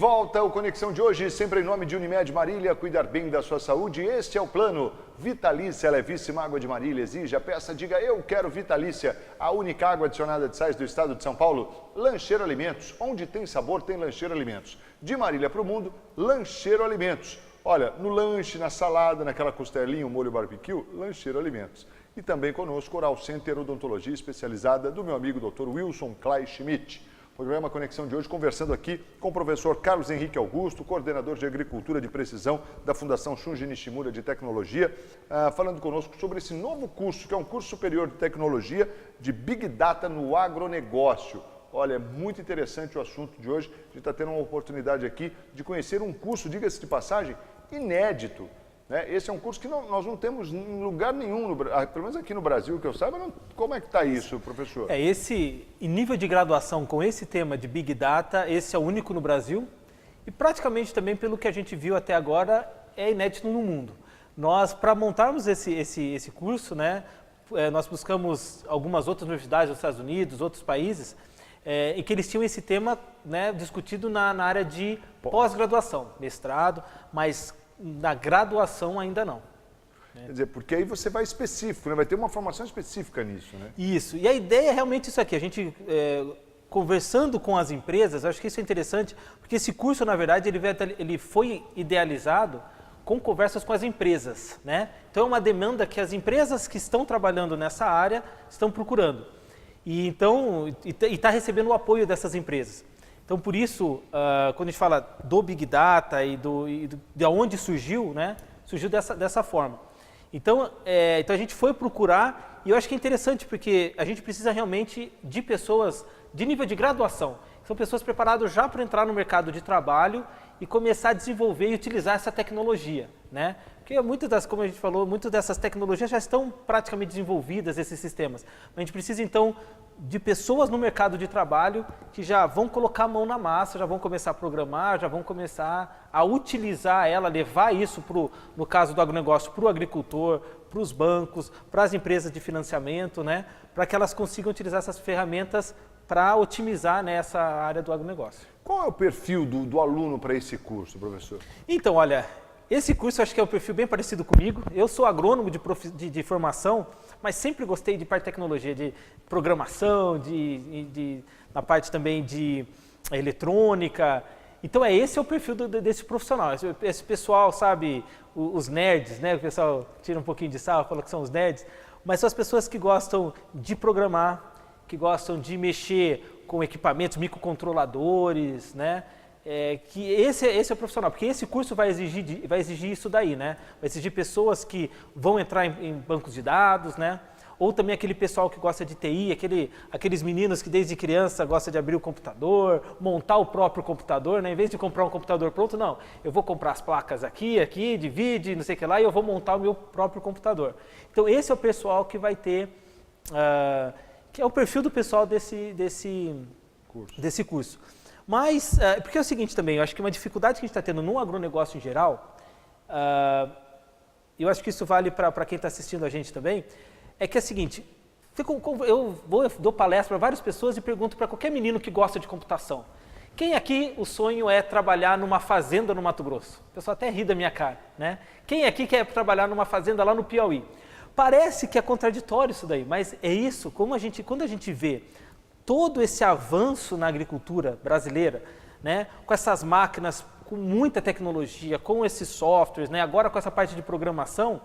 volta o Conexão de hoje, sempre em nome de Unimed Marília, cuidar bem da sua saúde. Este é o plano Vitalícia Levíssima Água de Marília. Exija, peça, diga eu quero Vitalícia. A única água adicionada de sais do estado de São Paulo. Lancheiro Alimentos, onde tem sabor tem Lancheiro Alimentos. De Marília para o mundo, Lancheiro Alimentos. Olha, no lanche, na salada, naquela costelinha, o molho barbecue, Lancheiro Alimentos. E também conosco, Oral Center Odontologia Especializada, do meu amigo Dr. Wilson Clay Schmidt. Programa Conexão de hoje, conversando aqui com o professor Carlos Henrique Augusto, coordenador de Agricultura de Precisão da Fundação Shunji Nishimura de Tecnologia, falando conosco sobre esse novo curso, que é um curso superior de tecnologia de Big Data no agronegócio. Olha, é muito interessante o assunto de hoje, a gente está tendo uma oportunidade aqui de conhecer um curso, diga-se de passagem, inédito. Esse é um curso que nós não temos em lugar nenhum, pelo menos aqui no Brasil, que eu saiba. Como é que está isso, professor? Esse nível de graduação com esse tema de Big Data, esse é o único no Brasil e praticamente também, pelo que a gente viu até agora, é inédito no mundo. Nós, para montarmos esse curso, nós buscamos algumas outras universidades dos Estados Unidos, outros países, e que eles tinham esse tema discutido na área de pós-graduação, mestrado, mas na graduação ainda não. Quer dizer, porque aí você vai específico, vai ter uma formação específica nisso, né? Isso, e a ideia é realmente isso aqui, a gente conversando com as empresas, acho que isso é interessante, porque esse curso, na verdade, ele foi idealizado com conversas com as empresas, Então é uma demanda que as empresas que estão trabalhando nessa área estão procurando. E está recebendo o apoio dessas empresas. Então, por isso, quando a gente fala do Big Data e de onde surgiu, surgiu dessa forma. Então, a gente foi procurar, e eu acho que é interessante, porque a gente precisa realmente de pessoas de nível de graduação. São pessoas preparadas já para entrar no mercado de trabalho e começar a desenvolver e utilizar essa tecnologia, Porque como a gente falou, muitas dessas tecnologias já estão praticamente desenvolvidas, esses sistemas. A gente precisa, então, de pessoas no mercado de trabalho que já vão colocar a mão na massa, já vão começar a programar, já vão começar a utilizar ela, levar isso, no caso do agronegócio, para o agricultor, para os bancos, para as empresas de financiamento, para que elas consigam utilizar essas ferramentas para otimizar essa área do agronegócio. Qual é o perfil do aluno para esse curso, professor? Então, olha, esse curso eu acho que é um perfil bem parecido comigo. Eu sou agrônomo de formação, mas sempre gostei de parte de tecnologia, de programação, na parte também de eletrônica. Então, esse é o perfil desse profissional. Esse pessoal, sabe, os nerds, O pessoal tira um pouquinho de sarro, fala que são os nerds, mas são as pessoas que gostam de programar, que gostam de mexer com equipamentos, microcontroladores, que esse é o profissional, porque esse curso vai exigir isso daí, Vai exigir pessoas que vão entrar em bancos de dados, Ou também aquele pessoal que gosta de TI, aqueles meninos que desde criança gostam de abrir o computador, montar o próprio computador, Em vez de comprar um computador pronto, não, eu vou comprar as placas aqui, divide, não sei o que lá, e eu vou montar o meu próprio computador. Então esse é o pessoal que vai ter, que é o perfil do pessoal desse curso. Mas, porque é o seguinte também, eu acho que uma dificuldade que a gente está tendo no agronegócio em geral, eu acho que isso vale para quem está assistindo a gente também, é que é o seguinte, eu dou palestra para várias pessoas e pergunto para qualquer menino que gosta de computação, quem aqui o sonho é trabalhar numa fazenda no Mato Grosso? O pessoal até ri da minha cara, Quem aqui quer trabalhar numa fazenda lá no Piauí? Parece que é contraditório isso daí, mas é isso, quando a gente vê todo esse avanço na agricultura brasileira, com essas máquinas, com muita tecnologia, com esses softwares, agora com essa parte de programação,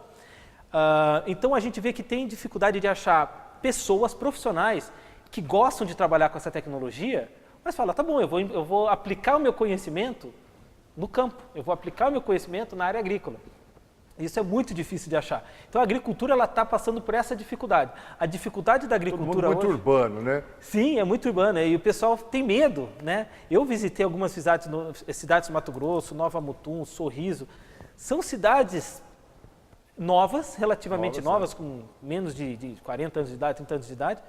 então a gente vê que tem dificuldade de achar pessoas profissionais que gostam de trabalhar com essa tecnologia, mas fala, tá bom, eu vou aplicar o meu conhecimento no campo, eu vou aplicar o meu conhecimento na área agrícola. Isso é muito difícil de achar. Então a agricultura está passando por essa dificuldade. A dificuldade da agricultura hoje... muito urbano, Sim, é muito urbano. E o pessoal tem medo, Eu visitei algumas cidades do Mato Grosso, Nova Mutum, Sorriso. São cidades novas, relativamente novas, com menos de 40 anos de idade, 30 anos de idade,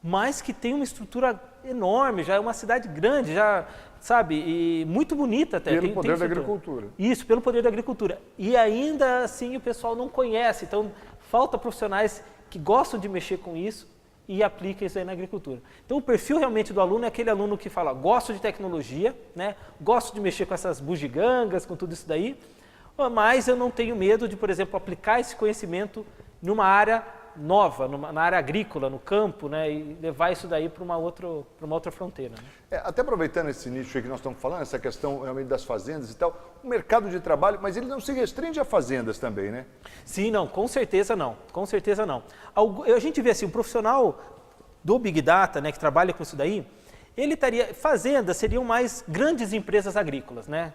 mas que tem uma estrutura enorme, já é uma cidade grande, já, sabe, e muito bonita até. Pelo poder da agricultura. Isso, pelo poder da agricultura. E ainda assim o pessoal não conhece, então falta profissionais que gostam de mexer com isso e aplica isso aí na agricultura. Então o perfil realmente do aluno é aquele aluno que fala, gosto de tecnologia, né? Gosto de mexer com essas bugigangas, com tudo isso daí, mas eu não tenho medo de, por exemplo, aplicar esse conhecimento numa área nova, na área agrícola, no campo, né, e levar isso daí para uma outra fronteira. Né? Até aproveitando esse nicho aí que nós estamos falando, essa questão realmente das fazendas e tal, o mercado de trabalho, mas ele não se restringe a fazendas também, né? Sim, não, com certeza não, com certeza não. A gente vê assim, um profissional do Big Data, né, que trabalha com isso daí, ele estaria, fazendas seriam mais grandes empresas agrícolas, né?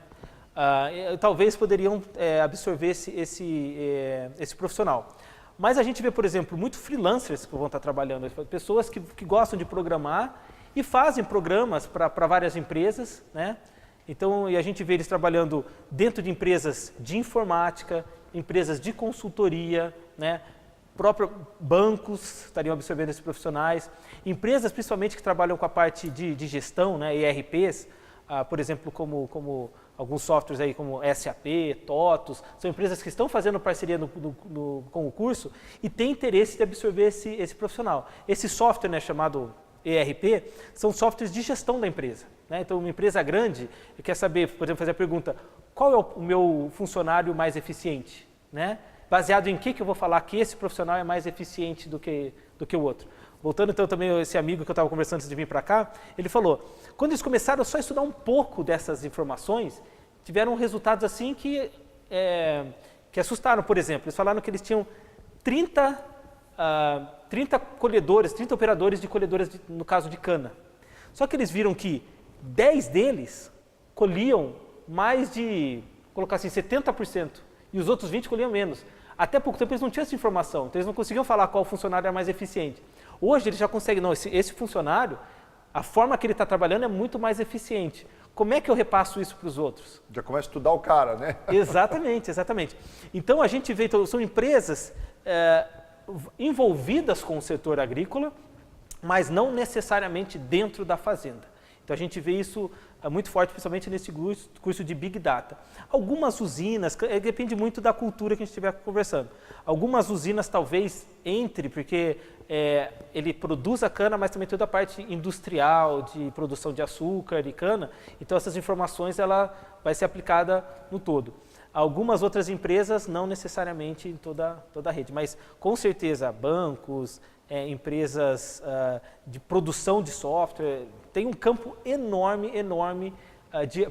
Talvez poderiam absorver esse profissional. Mas a gente vê, por exemplo, muito freelancers que vão estar trabalhando, pessoas que gostam de programar e fazem programas para várias empresas, né? Então, e a gente vê eles trabalhando dentro de empresas de informática, empresas de consultoria, né? Próprios bancos estariam absorvendo esses profissionais, empresas principalmente que trabalham com a parte de gestão, né? ERPs, por exemplo, como alguns softwares aí como SAP, TOTOS, são empresas que estão fazendo parceria com o curso e têm interesse de absorver esse profissional. Esse software, né, chamado ERP, são softwares de gestão da empresa. Né? Então, uma empresa grande quer saber, por exemplo, fazer a pergunta, qual é o meu funcionário mais eficiente? Né? Baseado em que eu vou falar que esse profissional é mais eficiente do que o outro. Voltando então também esse amigo que eu estava conversando antes de vir para cá, ele falou, quando eles começaram só a estudar um pouco dessas informações, tiveram resultados assim que assustaram. Por exemplo, eles falaram que eles tinham 30 colhedores, 30 operadores de colhedoras, no caso de cana. Só que eles viram que 10 deles colhiam mais de, colocar assim, 70%, e os outros 20 colhiam menos. Até pouco tempo eles não tinham essa informação, então eles não conseguiam falar qual funcionário era mais eficiente. Hoje eles já conseguem, não, esse funcionário, a forma que ele está trabalhando é muito mais eficiente. Como é que eu repasso isso para os outros? Já começa a estudar o cara, né? Exatamente, exatamente. Então a gente vê, são empresas envolvidas com o setor agrícola, mas não necessariamente dentro da fazenda. Então a gente vê isso muito forte, principalmente nesse curso de Big Data. Algumas usinas, depende muito da cultura que a gente estiver conversando. Algumas usinas talvez entre, porque ele produz a cana, mas também toda a parte industrial de produção de açúcar e cana. Então essas informações ela vai ser aplicada no todo. Algumas outras empresas não necessariamente em toda a rede, mas com certeza bancos, empresas de produção de software, tem um campo enorme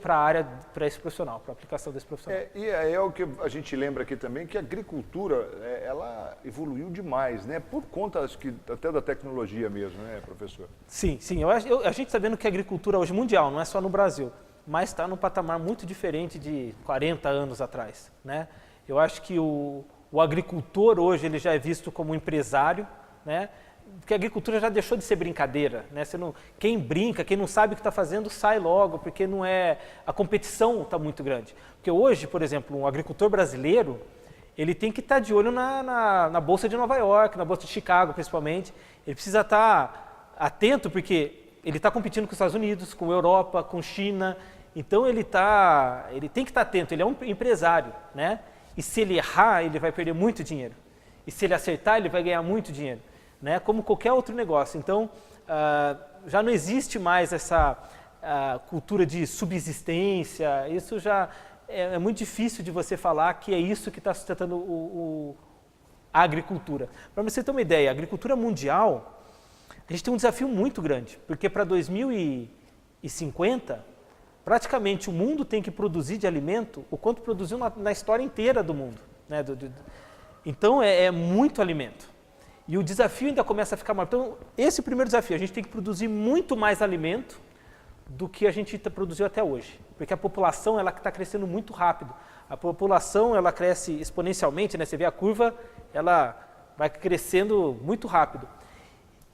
para a área, para esse profissional, para a aplicação desse profissional. E é o que a gente lembra aqui também, que a agricultura, ela evoluiu demais, né? Por conta, acho que até da tecnologia mesmo, né, professor? Sim. A gente está vendo que a agricultura hoje mundial, não é só no Brasil, mas está num patamar muito diferente de 40 anos atrás, né? Eu acho que o agricultor hoje ele já é visto como um empresário, né? Porque a agricultura já deixou de ser brincadeira, né? Quem brinca, quem não sabe o que está fazendo, sai logo, porque a competição está muito grande. Porque hoje, por exemplo, um agricultor brasileiro, ele tem que estar de olho na Bolsa de Nova York, na Bolsa de Chicago, principalmente. Ele precisa estar atento, porque ele está competindo com os Estados Unidos, com a Europa, com a China. Então, ele tem que estar atento, ele é um empresário, né? E se ele errar, ele vai perder muito dinheiro. E se ele acertar, ele vai ganhar muito dinheiro. Né, como qualquer outro negócio. Então, já não existe mais essa cultura de subsistência, isso já é muito difícil de você falar que é isso que está sustentando a agricultura. Para você ter uma ideia, a agricultura mundial, a gente tem um desafio muito grande, porque para 2050, praticamente o mundo tem que produzir de alimento o quanto produziu na história inteira do mundo. Né, então, é muito alimento. E o desafio ainda começa a ficar maior. Então, esse é o primeiro desafio, a gente tem que produzir muito mais alimento do que a gente produziu até hoje. Porque a população está crescendo muito rápido. A população ela cresce exponencialmente, né? Você vê a curva, ela vai crescendo muito rápido.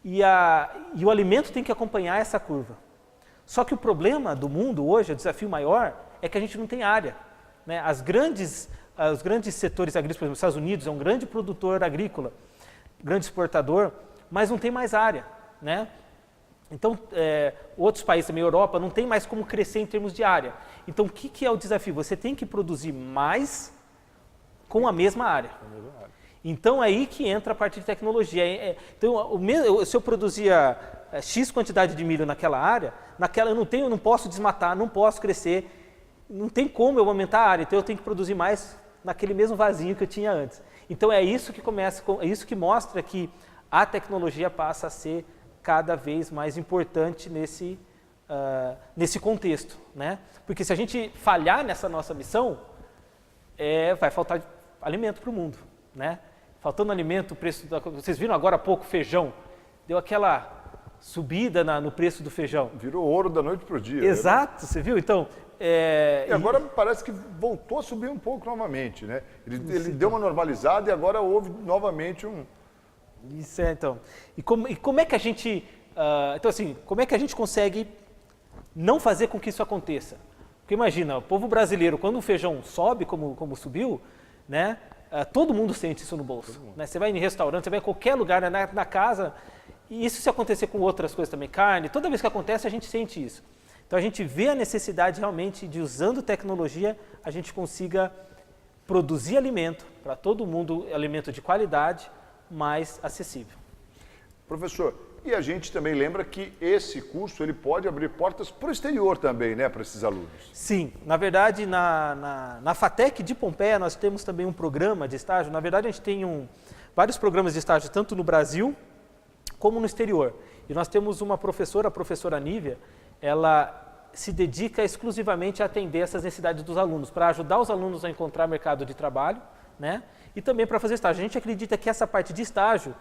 E o alimento tem que acompanhar essa curva. Só que o problema do mundo hoje, o desafio maior, é que a gente não tem área. Né? Os grandes setores agrícolas, por exemplo, os Estados Unidos é um grande produtor agrícola, grande exportador, mas não tem mais área, né? Então, outros países também, Europa, não tem mais como crescer em termos de área. Então, o que é o desafio? Você tem que produzir mais com a mesma área. Então, é aí que entra a parte de tecnologia. Então, se eu produzia X quantidade de milho naquela área, eu não posso desmatar, não posso crescer, não tem como eu aumentar a área, então eu tenho que produzir mais naquele mesmo vasinho que eu tinha antes. Então, é isso que mostra que a tecnologia passa a ser cada vez mais importante nesse contexto, né? Porque se a gente falhar nessa nossa missão, vai faltar alimento para o mundo, né? Faltando alimento, vocês viram agora há pouco feijão, deu aquela subida no preço do feijão. Virou ouro da noite para o dia. Exato, você viu? Então, e agora parece que voltou a subir um pouco novamente, né? Ele deu uma normalizada e agora houve novamente um... Isso então. E como é que a gente... então assim, como é que a gente consegue não fazer com que isso aconteça? Porque imagina, o povo brasileiro, quando o feijão sobe, como subiu, né? Todo mundo sente isso no bolso. Né? Você vai em restaurante, você vai em qualquer lugar, né? na casa, e isso se acontecer com outras coisas também, carne, toda vez que acontece a gente sente isso. Então a gente vê a necessidade realmente de, usando tecnologia, a gente consiga produzir alimento para todo mundo, alimento de qualidade, mais acessível. Professor, e a gente também lembra que esse curso ele pode abrir portas para o exterior também, né, para esses alunos? Sim, na verdade na FATEC de Pompeia nós temos também um programa de estágio. Na verdade a gente tem vários programas de estágio tanto no Brasil como no exterior. E nós temos uma professora, a professora Nívia, ela se dedica exclusivamente a atender essas necessidades dos alunos, para ajudar os alunos a encontrar mercado de trabalho, né? E também para fazer estágio. A gente acredita que essa parte de estágio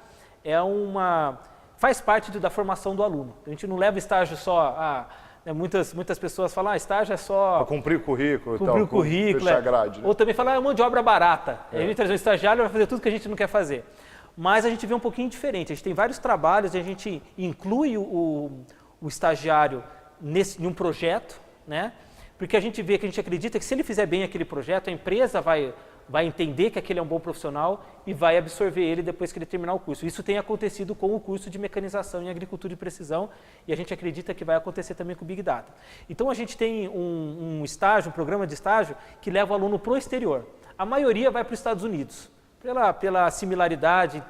faz parte da formação do aluno. A gente não leva estágio só muitas pessoas falam, estágio é só... Para cumprir o currículo cumprir o currículo, fechar a grade, né? Ou também falar, é mão de obra barata. A gente traz um estagiário vai fazer tudo que a gente não quer fazer. Mas a gente vê um pouquinho diferente. A gente tem vários trabalhos e a gente inclui o estagiário em um projeto, né? Porque a gente acredita que se ele fizer bem aquele projeto, a empresa vai entender que aquele é um bom profissional e vai absorver ele depois que ele terminar o curso. Isso tem acontecido com o curso de mecanização em agricultura de precisão e a gente acredita que vai acontecer também com o Big Data. Então a gente tem um programa de estágio que leva o aluno para o exterior. A maioria vai para os Estados Unidos, pela similaridade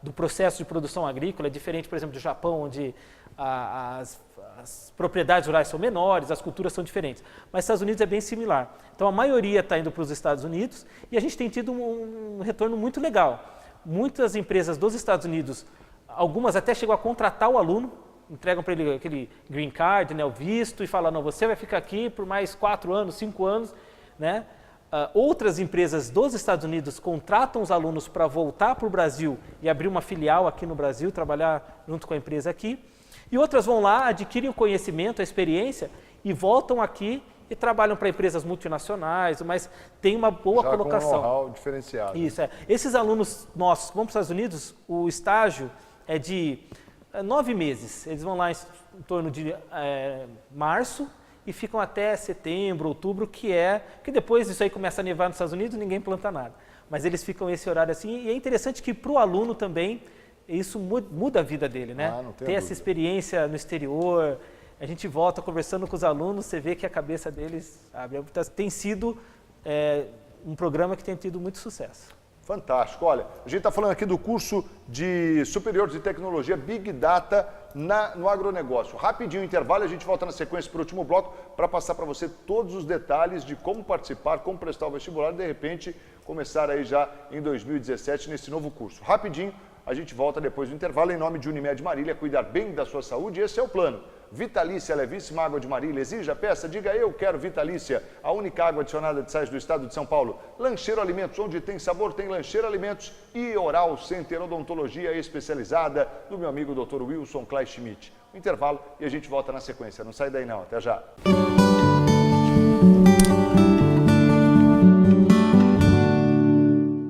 do processo de produção agrícola, é diferente, por exemplo, do Japão, onde as propriedades rurais são menores, as culturas são diferentes. Mas os Estados Unidos é bem similar. Então a maioria está indo para os Estados Unidos e a gente tem tido um retorno muito legal. Muitas empresas dos Estados Unidos, algumas até chegam a contratar o aluno, entregam para ele aquele green card, né, o visto, e falam, não, você vai ficar aqui por mais 4 anos, 5 anos, né? Outras empresas dos Estados Unidos contratam os alunos para voltar para o Brasil e abrir uma filial aqui no Brasil, trabalhar junto com a empresa aqui. E outras vão lá, adquirem o conhecimento, a experiência e voltam aqui e trabalham para empresas multinacionais, mas tem uma boa colocação. Com um know-how diferenciado. Isso, Esses alunos nossos, vão para os Estados Unidos, o estágio é de 9 meses. Eles vão lá em torno de março e ficam até setembro, outubro, que depois isso aí começa a nevar nos Estados Unidos e ninguém planta nada. Mas eles ficam esse horário assim, e é interessante que para o aluno também isso muda a vida dele, né? Ter essa experiência no exterior, a gente volta conversando com os alunos, você vê que a cabeça deles abre. Tem sido um programa que tem tido muito sucesso. Fantástico. Olha, a gente está falando aqui do curso de superior de tecnologia Big Data no agronegócio. Rapidinho intervalo, a gente volta na sequência para o último bloco para passar para você todos os detalhes de como participar, como prestar o vestibular e de repente começar aí já em 2017 nesse novo curso. Rapidinho, a gente volta depois do intervalo. Em nome de Unimed Marília, cuidar bem da sua saúde, esse é o plano. Vitalícia, levíssima água de Marília, exija, peça, diga eu quero Vitalícia, a única água adicionada de sais do estado de São Paulo. Lancheiro Alimentos, onde tem sabor, tem Lancheiro Alimentos e Oral Center, odontologia especializada do meu amigo Dr. Wilson Klein Schmidt. Intervalo e a gente volta na sequência, não sai daí não, até já.